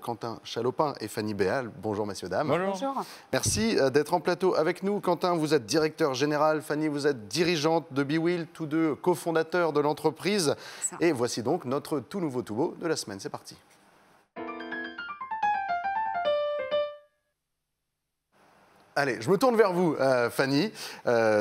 Quentin Chalopin et Fanny Béal. Bonjour messieurs, dames. Bonjour. Merci d'être en plateau avec nous. Quentin, vous êtes directeur général. Fanny, vous êtes dirigeante de BeWheel, tous deux cofondateurs de l'entreprise. Et voici donc notre tout nouveau tout beau de la semaine. C'est parti. Allez, je me tourne vers vous, Fanny,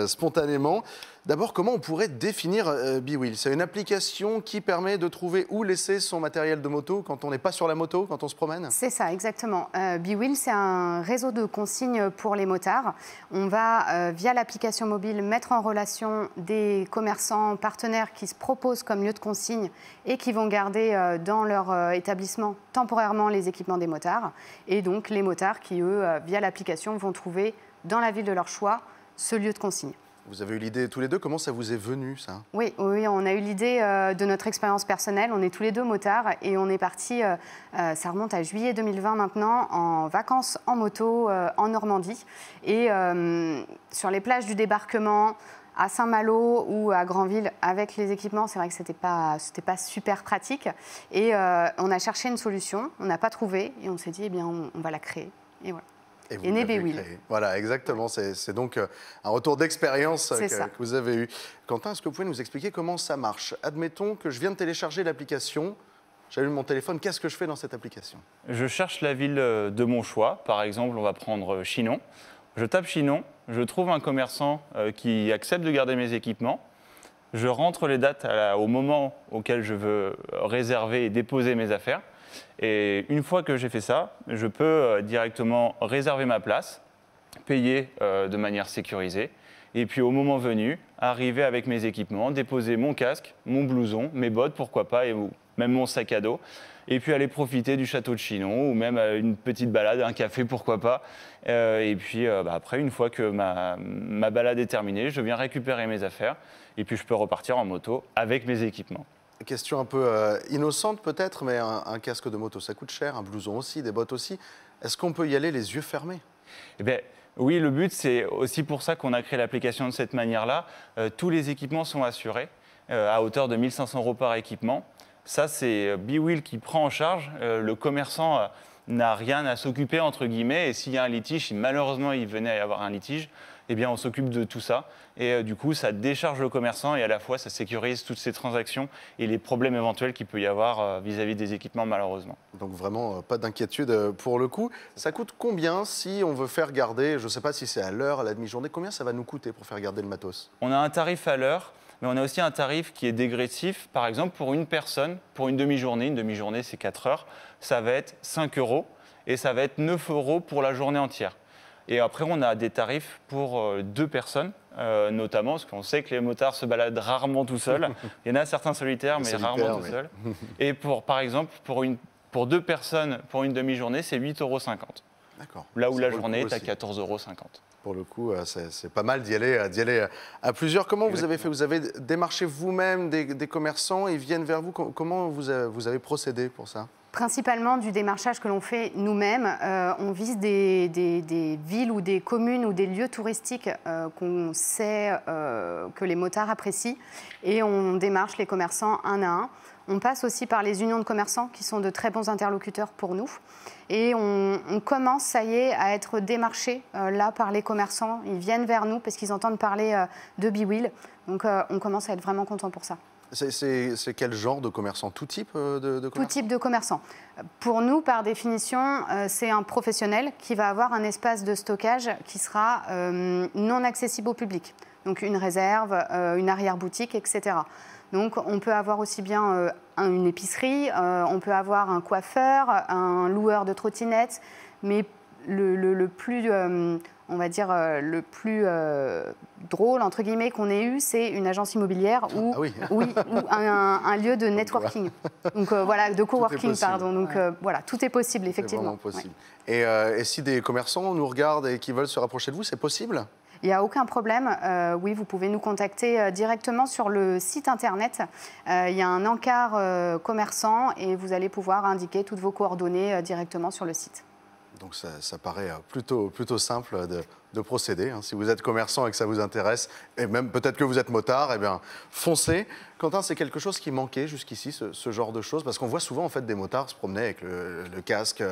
spontanément. D'abord, comment on pourrait définir BeWheel? C'est une application qui permet de trouver où laisser son matériel de moto quand on n'est pas sur la moto, quand on se promène? C'est ça, exactement. BeWheel, c'est un réseau de consignes pour les motards. On va, via l'application mobile, mettre en relation des commerçants partenaires qui se proposent comme lieu de consigne et qui vont garder dans leur établissement temporairement les équipements des motards. Et donc, les motards qui, eux, via l'application, vont trouver dans la ville de leur choix ce lieu de consigne. Vous avez eu l'idée tous les deux, comment ça vous est venu ça? Oui, on a eu l'idée de notre expérience personnelle. On est tous les deux motards et on est partis, ça remonte à juillet 2020 maintenant, en vacances en moto en Normandie. Et sur les plages du débarquement, à Saint-Malo ou à Granville, avec les équipements, c'est vrai que c'était pas super pratique. Et on a cherché une solution, on n'a pas trouvé et on s'est dit, eh bien, on va la créer. Et voilà. Et né BeWheel. Voilà, exactement. C'est donc un retour d'expérience que vous avez eu. Quentin, est-ce que vous pouvez nous expliquer comment ça marche? Admettons que je viens de télécharger l'application, j'allume mon téléphone, qu'est-ce que je fais dans cette application? Je cherche la ville de mon choix. Par exemple, on va prendre Chinon. Je tape Chinon, je trouve un commerçant qui accepte de garder mes équipements. Je rentre les dates au moment auquel je veux réserver et déposer mes affaires. Et une fois que j'ai fait ça, je peux directement réserver ma place, payer de manière sécurisée, et puis au moment venu, arriver avec mes équipements, déposer mon casque, mon blouson, mes bottes, pourquoi pas, et même mon sac à dos, et puis aller profiter du château de Chinon, ou même une petite balade, un café, pourquoi pas. Et puis après, une fois que ma balade est terminée, je viens récupérer mes affaires, et puis je peux repartir en moto avec mes équipements. Question un peu innocente peut-être, mais un casque de moto, ça coûte cher, un blouson aussi, des bottes aussi. Est-ce qu'on peut y aller les yeux fermés? Eh bien, oui, le but, c'est aussi pour ça qu'on a créé l'application de cette manière-là. Tous les équipements sont assurés à hauteur de 1 500 € par équipement. Ça, c'est BeWheel qui prend en charge. Le commerçant n'a rien à s'occuper, entre guillemets, et s'il y a un litige, si malheureusement il venait à y avoir un litige, eh bien, on s'occupe de tout ça. Et du coup, ça décharge le commerçant et à la fois, ça sécurise toutes ces transactions et les problèmes éventuels qu'il peut y avoir vis-à-vis des équipements, malheureusement. Donc vraiment, pas d'inquiétude pour le coup. Ça coûte combien si on veut faire garder, je ne sais pas si c'est à l'heure, à la demi-journée, combien ça va nous coûter pour faire garder le matos? On a un tarif à l'heure, mais on a aussi un tarif qui est dégressif. Par exemple, pour une personne, pour une demi-journée c'est 4 heures, ça va être 5 € et ça va être 9 € pour la journée entière. Et après, on a des tarifs pour 2 personnes, notamment, parce qu'on sait que les motards se baladent rarement tout seuls. Il y en a certains solitaires, mais rarement tout seuls. Et par exemple, pour 2 personnes, pour une demi-journée, c'est 8,50 €. D'accord. Là où la journée est à 14,50 €. Pour le coup, c'est pas mal d'y aller à plusieurs. Comment vous avez fait? Vous avez démarché vous-même des commerçants, ils viennent vers vous? Comment vous avez procédé pour ça? Principalement du démarchage que l'on fait nous-mêmes. On vise des villes ou des communes ou des lieux touristiques qu'on sait que les motards apprécient et on démarche les commerçants un à un. On passe aussi par les unions de commerçants qui sont de très bons interlocuteurs pour nous. Et on commence, ça y est, à être démarchés là par les commerçants. Ils viennent vers nous parce qu'ils entendent parler de BeWheel. Donc on commence à être vraiment contents pour ça. C'est quel genre de commerçant? Tout type de commerçant? Tout type de commerçant. Pour nous, par définition, c'est un professionnel qui va avoir un espace de stockage qui sera non accessible au public. Donc une réserve, une arrière-boutique, etc. Donc on peut avoir aussi bien une épicerie, on peut avoir un coiffeur, un loueur de trottinettes, mais le plus... on va dire, le plus drôle, entre guillemets, qu'on ait eu, c'est une agence immobilière ou, ou un lieu de networking. Donc voilà, de coworking, pardon. Donc voilà, tout est possible, effectivement. C'est vraiment possible. Et si des commerçants nous regardent et qui veulent se rapprocher de vous, c'est possible? Il n'y a aucun problème. Oui, vous pouvez nous contacter directement sur le site internet. Il y a un encart commerçant et vous allez pouvoir indiquer toutes vos coordonnées directement sur le site. Donc ça paraît plutôt simple de procéder. Hein. Si vous êtes commerçant et que ça vous intéresse, et même peut-être que vous êtes motard, eh bien, foncez. Quentin, c'est quelque chose qui manquait jusqu'ici, ce genre de choses, parce qu'on voit souvent en fait des motards se promener avec le casque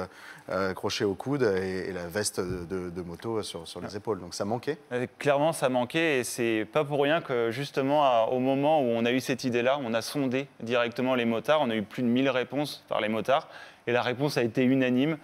accroché au coude et la veste de moto sur les épaules. Donc ça manquait. Clairement, ça manquait et c'est pas pour rien que justement au moment où on a eu cette idée-là, on a sondé directement les motards. On a eu plus de 1000 réponses par les motards. Et la réponse a été unanime.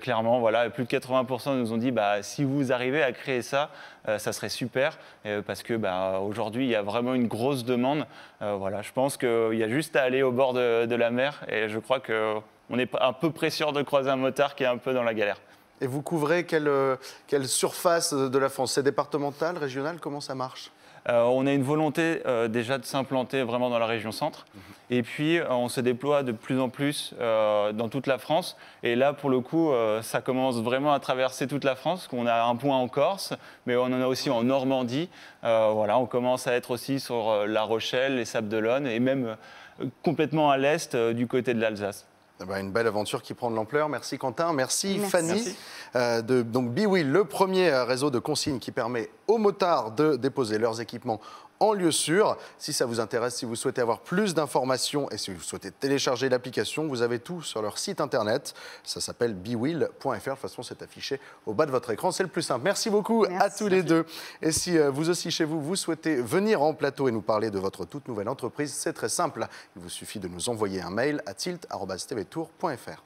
Clairement, voilà, plus de 80% nous ont dit si vous arrivez à créer ça, ça serait super. Parce que aujourd'hui, il y a vraiment une grosse demande. Voilà, je pense qu'il y a juste à aller au bord de la mer. Et je crois qu'on est un peu près sûr de croiser un motard qui est un peu dans la galère. Et vous couvrez quelle surface de la France? C'est départemental, régional? Comment ça marche? On a une volonté déjà de s'implanter vraiment dans la région centre. Et puis, on se déploie de plus en plus dans toute la France. Et là, pour le coup, ça commence vraiment à traverser toute la France. On a un point en Corse, mais on en a aussi en Normandie. Voilà, on commence à être aussi sur La Rochelle, les Sables-d'Olonne et même complètement à l'est du côté de l'Alsace. Une belle aventure qui prend de l'ampleur. Merci Quentin, merci Fanny. Merci. Donc BeWheel, le premier réseau de consignes qui permet aux motards de déposer leurs équipements en lieu sûr. Si ça vous intéresse, si vous souhaitez avoir plus d'informations et si vous souhaitez télécharger l'application, vous avez tout sur leur site internet. Ça s'appelle bewheel.fr. De toute façon, c'est affiché au bas de votre écran. C'est le plus simple. Merci beaucoup à tous les deux. Et si vous aussi chez vous, vous souhaitez venir en plateau et nous parler de votre toute nouvelle entreprise, c'est très simple. Il vous suffit de nous envoyer un mail à tilt@tvtour.fr.